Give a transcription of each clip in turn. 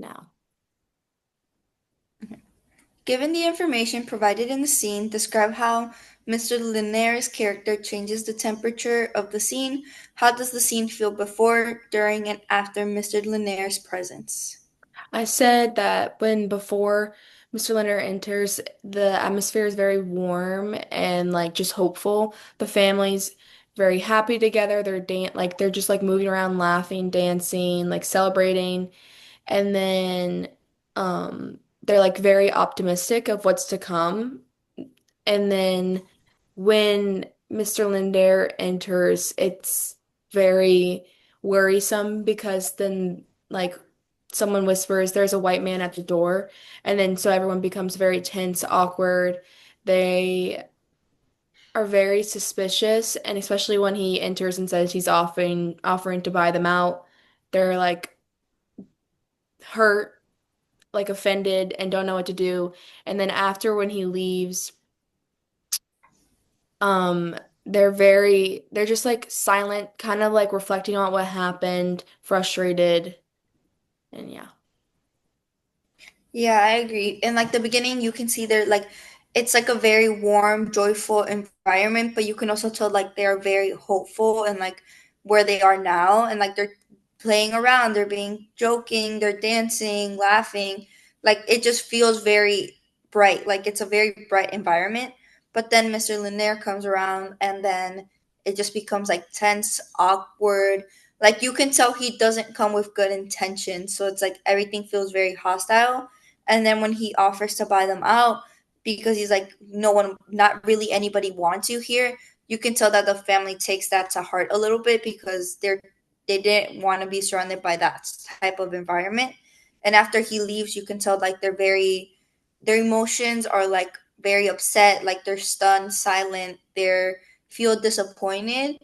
now. Given the information provided in the scene, describe how Mr. Linnaeus' character changes the temperature of the scene. How does the scene feel before, during, and after Mr. Linnaeus' presence? I said that when before Mr. Leonard enters, the atmosphere is very warm and like just hopeful. The family's very happy together. They're just like moving around, laughing, dancing, like celebrating. And then they're like very optimistic of what's to come. And then when Mr. Linder enters, it's very worrisome because then, like, someone whispers, there's a white man at the door. And then so everyone becomes very tense, awkward. They are very suspicious. And especially when he enters and says he's offering to buy them out, they're like hurt, like offended, and don't know what to do. And then after when he leaves, Um, they're just like silent, kind of like reflecting on what happened, frustrated, and yeah. Yeah, I agree. In like the beginning, you can see they're like it's like a very warm, joyful environment, but you can also tell like they're very hopeful and like where they are now and like they're playing around, they're being joking, they're dancing, laughing. Like it just feels very bright. Like it's a very bright environment. But then Mr. Lanier comes around and then it just becomes like tense, awkward. Like you can tell he doesn't come with good intentions. So it's like everything feels very hostile, and then when he offers to buy them out, because he's like, no one, not really anybody wants you here, you can tell that the family takes that to heart a little bit because they didn't want to be surrounded by that type of environment. And after he leaves, you can tell like their emotions are like very upset, like they're stunned, silent, they're feel disappointed,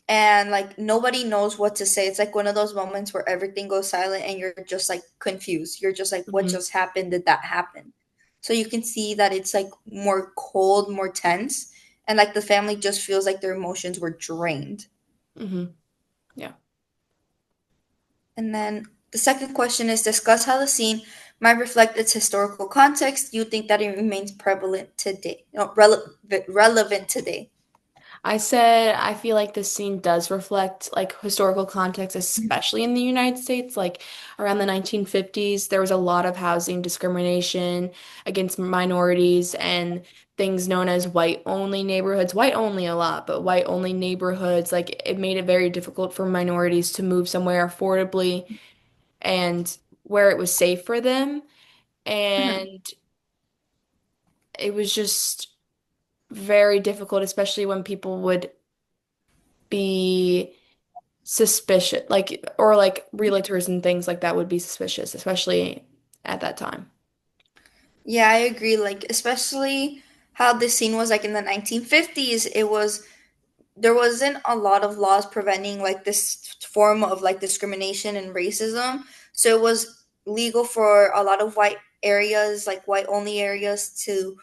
and like nobody knows what to say. It's like one of those moments where everything goes silent and you're just like confused. You're just like, what Hmm. just happened? Did that happen? So you can see that it's like more cold, more tense, and like the family just feels like their emotions were drained. Hmm. Yeah. And then the second question is discuss how the scene might reflect its historical context. You think that it remains prevalent today, no, relevant today. I said I feel like this scene does reflect like historical context, especially in the United States. Like around the 1950s, there was a lot of housing discrimination against minorities and things known as white only neighborhoods. White only a lot, but white only neighborhoods. Like it made it very difficult for minorities to move somewhere affordably and where it was safe for them. Mhm. And it was just very difficult, especially when people would be suspicious, like, or like realtors and things like that would be suspicious, especially at that time. Yeah, I agree. Like, especially how this scene was like in the 1950s, it was there wasn't a lot of laws preventing like this form of like discrimination and racism. So it was legal for a lot of white areas, like white only areas, to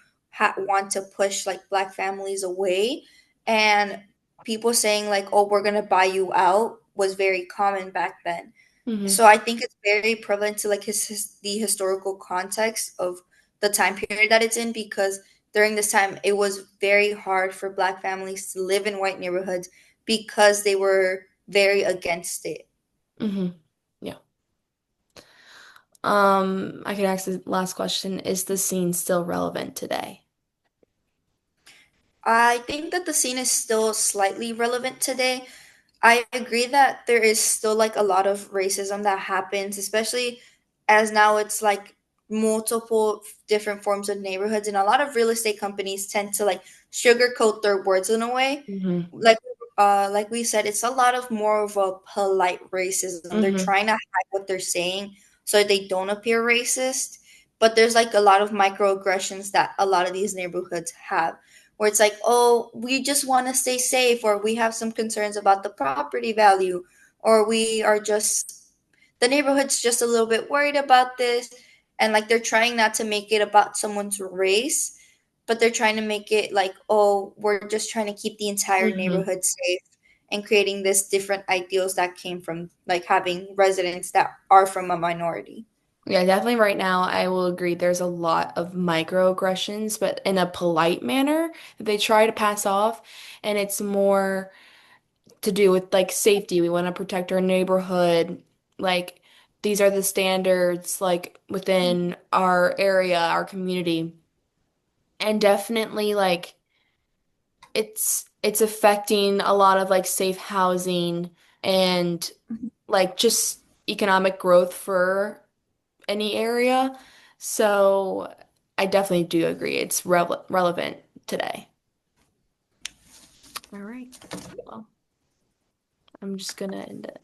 want to push like black families away. And people saying like, "Oh, we're gonna buy you out" was very common back then. Hmm. So I think it's very prevalent to like the historical context of the time period that it's in, because during this time it was very hard for black families to live in white neighborhoods because they were very against it. Hmm. Yeah. I could ask the last question. Is the scene still relevant today? I think that the scene is still slightly relevant today. I agree that there is still like a lot of racism that happens, especially as now it's like multiple different forms of neighborhoods, and a lot of real estate companies tend to like sugarcoat their words in a way. Hmm. Like we said, it's a lot of more of a polite racism. They're Hmm. trying to hide what they're saying so they don't appear racist. But there's like a lot of microaggressions that a lot of these neighborhoods have, where it's like, oh, we just want to stay safe, or we have some concerns about the property value, or we are just, the neighborhood's just a little bit worried about this. And like they're trying not to make it about someone's race, but they're trying to make it like, oh, we're just trying to keep the entire Hmm. neighborhood safe, and creating this different ideals that came from like having residents that are from a minority. Yeah, definitely right now, I will agree there's a lot of microaggressions, but in a polite manner that they try to pass off. And it's more to do with like safety. We want to protect our neighborhood. Like these are the standards like within our area, our community. And definitely like it's affecting a lot of like safe housing and like just economic growth for any area. So I definitely do agree. It's relevant today. All right. Well, I'm just gonna end it.